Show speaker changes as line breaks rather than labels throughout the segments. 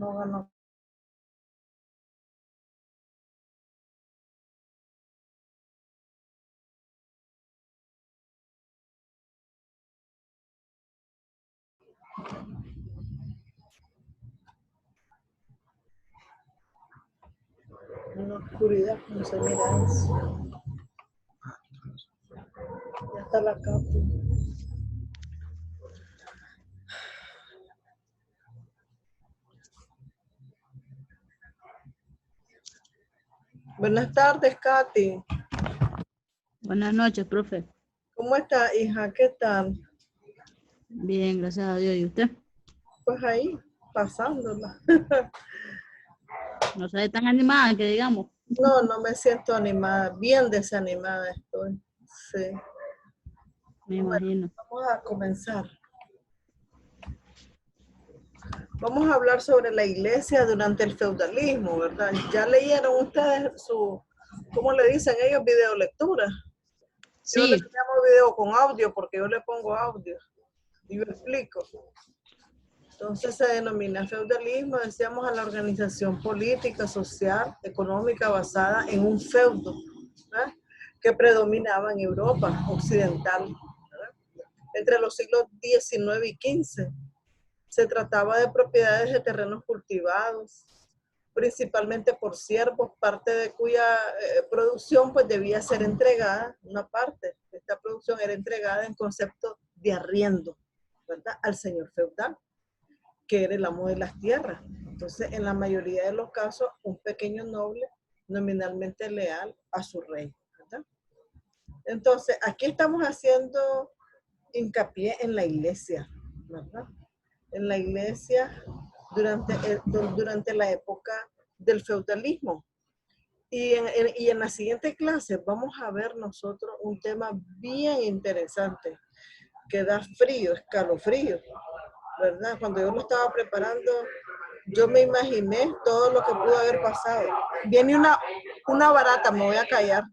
no ganó. En la oscuridad, no se mira eso. Ya está la capa. Buenas tardes, Katy.
Buenas noches, profe.
¿Cómo está, hija? ¿Qué tal?
Bien, gracias a Dios. ¿Y usted?
Pues ahí, pasándola.
No se ve tan animada que digamos.
No, no me siento animada, bien desanimada estoy. Sí.
Me
Bueno,
imagino.
vamos a comenzar. Vamos a hablar sobre la iglesia durante el feudalismo, ¿verdad? Ya leyeron ustedes su, ¿cómo le dicen ellos? Videolectura. Yo le
Sí,
llamo video con audio porque yo le pongo audio y yo explico. Entonces se denomina feudalismo, decíamos, a la organización política, social, económica basada en un feudo, ¿verdad? Que predominaba en Europa occidental, ¿verdad? Entre los siglos XIX y XV. Se trataba de propiedades de terrenos cultivados, principalmente por siervos, parte de cuya producción pues debía ser entregada, una parte de esta producción era entregada en concepto de arriendo, ¿verdad? Al señor feudal, que era el amo de las tierras. Entonces, en la mayoría de los casos, un pequeño noble nominalmente leal a su rey, ¿verdad? Entonces, aquí estamos haciendo hincapié en la iglesia, ¿verdad? En la iglesia durante la época del feudalismo. Y en la siguiente clase vamos a ver nosotros un tema bien interesante que da frío, escalofrío, ¿verdad? Cuando yo lo estaba preparando, yo me imaginé todo lo que pudo haber pasado. Viene una barata, me voy a callar.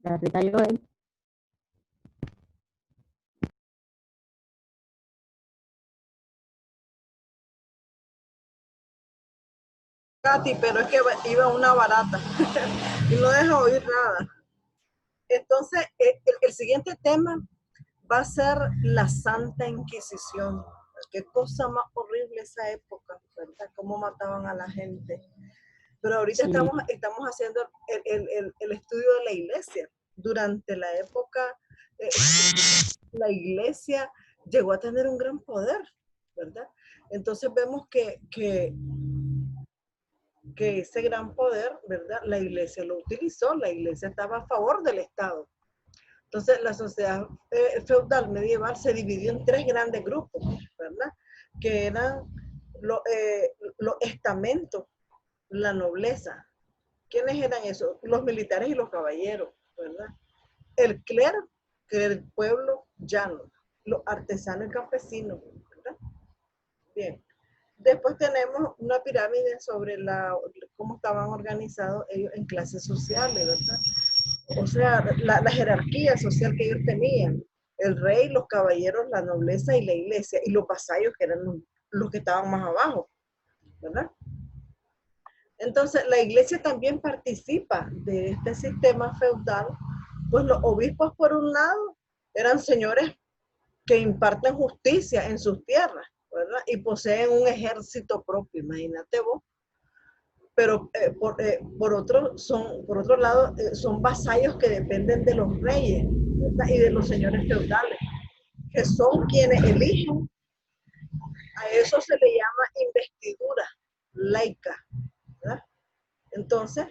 ya se cayó él.
Katy, pero es que iba una barata y no deja oír nada. Entonces, el siguiente tema va a ser la Santa Inquisición. Qué cosa más horrible esa época, ¿verdad? Cómo mataban a la gente. Pero ahorita
Sí,
estamos haciendo el estudio de la iglesia. Durante la época, eh, la iglesia llegó a tener un gran poder, ¿verdad? Entonces vemos que ese gran poder, ¿verdad? La iglesia lo utilizó, la iglesia estaba a favor del Estado. Entonces, la sociedad feudal medieval se dividió en tres grandes grupos, ¿verdad? Que eran los estamentos, la nobleza. ¿Quiénes eran esos? Los militares y los caballeros, ¿verdad? El clero, que era el pueblo llano, los artesanos y campesinos, ¿verdad? Bien. Después tenemos una pirámide sobre cómo estaban organizados ellos en clases sociales, ¿verdad? O sea, la jerarquía social que ellos tenían, el rey, los caballeros, la nobleza y la iglesia, y los vasallos que eran los que estaban más abajo, ¿verdad? Entonces, la iglesia también participa de este sistema feudal, pues los obispos, por un lado, eran señores que imparten justicia en sus tierras, ¿verdad? Y poseen un ejército propio, imagínate vos. Pero por otro lado, son vasallos que dependen de los reyes, ¿verdad? Y de los señores feudales, que son quienes eligen. A eso se le llama investidura laica, ¿verdad? Entonces,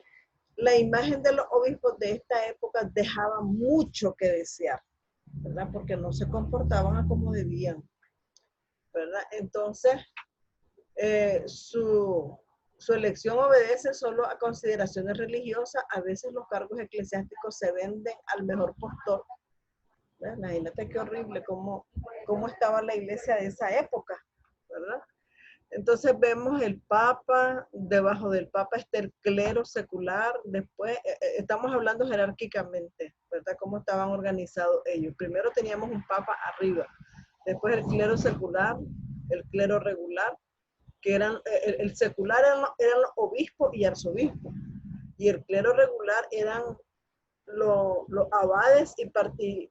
la imagen de los obispos de esta época dejaba mucho que desear, ¿verdad? Porque no se comportaban como debían, ¿verdad? Entonces, su elección obedece solo a consideraciones religiosas. A veces los cargos eclesiásticos se venden al mejor postor. ¿Verdad? Imagínate qué horrible cómo estaba la iglesia de esa época, ¿verdad? Entonces vemos el Papa, debajo del Papa está el clero secular, después estamos hablando jerárquicamente, ¿verdad? Cómo estaban organizados ellos. Primero teníamos un Papa arriba, después el clero secular, el clero regular, que eran, el secular eran los obispos y arzobispos, y el clero regular eran los abades y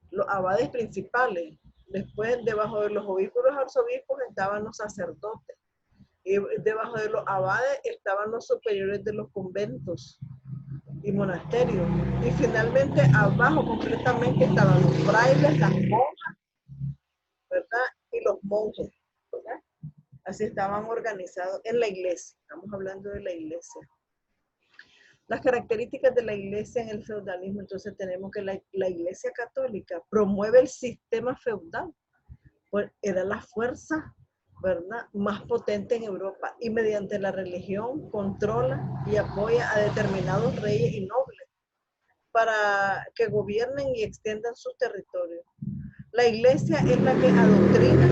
los abades principales. Después, debajo de los obispos y los arzobispos estaban los sacerdotes. Y debajo de los abades estaban los superiores de los conventos y monasterios. Y finalmente, abajo completamente estaban los frailes, las monjas, ¿verdad? Y los monjes, ¿verdad? Así estaban organizados en la iglesia. Estamos hablando de la iglesia. Las características de la iglesia en el feudalismo, entonces tenemos que la iglesia católica promueve el sistema feudal, pues era la fuerza, ¿verdad?, más potente en Europa, y mediante la religión controla y apoya a determinados reyes y nobles para que gobiernen y extiendan sus territorios. La iglesia es la que adoctrina.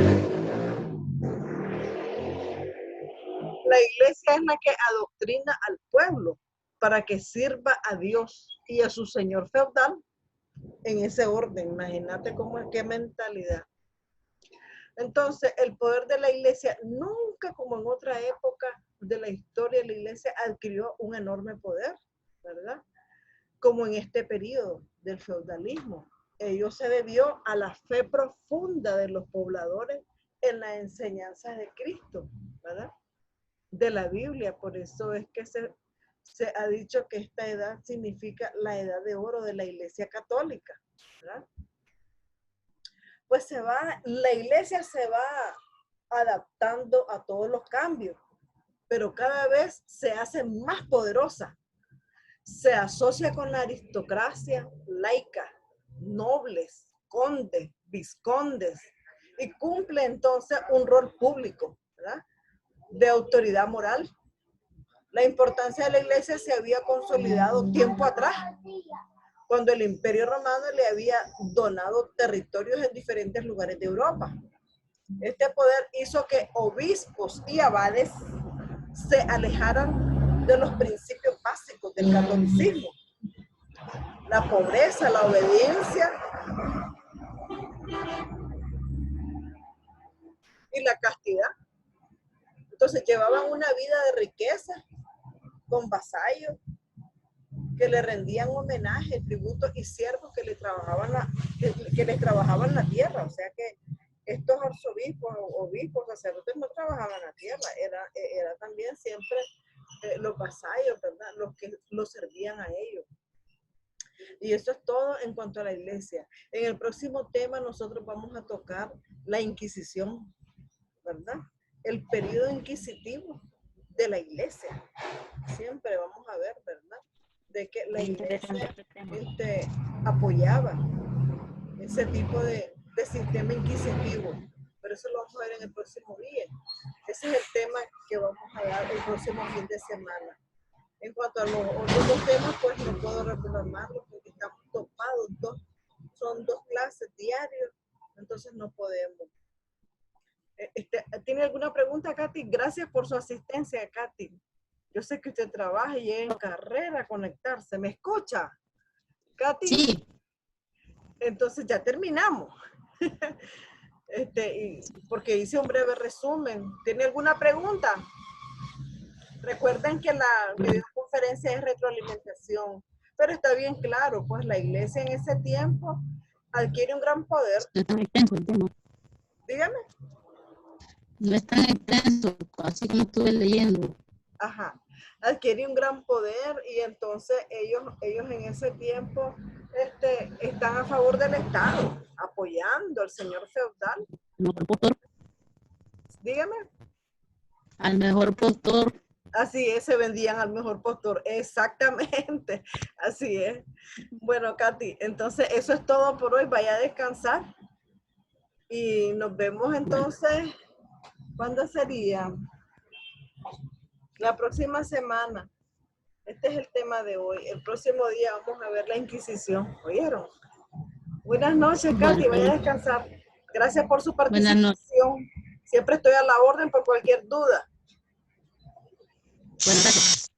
La iglesia es la que adoctrina al pueblo para que sirva a Dios y a su señor feudal en ese orden. Imagínate cómo es, qué mentalidad. Entonces, el poder de la iglesia nunca, como en otra época de la historia, la iglesia adquirió un enorme poder, ¿verdad? Como en este periodo del feudalismo. Ello se debió a la fe profunda de los pobladores en la enseñanza de Cristo, ¿verdad? De la Biblia. Por eso es que se ha dicho que esta edad significa la edad de oro de la iglesia católica, ¿verdad? Pues la iglesia se va adaptando a todos los cambios, pero cada vez se hace más poderosa. Se asocia con la aristocracia laica, nobles, condes, vizcondes, y cumple entonces un rol público, ¿verdad?, de autoridad moral. La importancia de la iglesia se había consolidado tiempo atrás, cuando el Imperio Romano le había donado territorios en diferentes lugares de Europa. Este poder hizo que obispos y abades se alejaran de los principios básicos del catolicismo: la pobreza, la obediencia y la castidad. Entonces llevaban una vida de riqueza, con vasallos que le rendían homenaje, tributo, y siervos que les trabajaban la tierra. O sea que estos arzobispos, obispos, sacerdotes no trabajaban la tierra, era también siempre los vasallos, ¿verdad?, los que los servían a ellos. Y eso es todo en cuanto a la iglesia. En el próximo tema nosotros vamos a tocar la Inquisición, ¿verdad? El periodo inquisitivo de la iglesia. Siempre vamos a ver, ¿verdad?, de que la iglesia apoyaba ese tipo de sistema inquisitivo. Pero eso lo vamos a ver en el próximo día. Ese es el tema que vamos a dar el próximo fin de semana. En cuanto a los otros temas, pues no puedo reclamarlo porque estamos topados. Son 2 clases diarias, entonces no podemos. ¿Tiene alguna pregunta, Katy? Gracias por su asistencia, Katy. Yo sé que usted trabaja y llega en carrera a conectarse. ¿Me escucha, Katy?
Sí.
Entonces ya terminamos. Porque hice un breve resumen. ¿Tiene alguna pregunta? Recuerden que la videoconferencia es retroalimentación, pero está bien claro, pues la iglesia en ese tiempo adquiere un gran poder.
No es tan extenso el tema.
Dígame.
No es tan extenso, así como estuve leyendo.
Ajá. Adquiere un gran poder y entonces ellos en ese tiempo están a favor del Estado, apoyando al señor feudal.
Mejor postor.
Dígame.
Al mejor postor.
Así es, se vendían al mejor postor. Exactamente, así es. Bueno, Katy, entonces eso es todo por hoy. Vaya a descansar. Y nos vemos entonces, ¿cuándo sería? La próxima semana. Este es el tema de hoy. El próximo día vamos a ver la Inquisición. ¿Oyeron? Buenas noches, Katy. Vaya a descansar. Gracias por su participación. Siempre estoy a la orden por cualquier duda.
Bueno, gracias.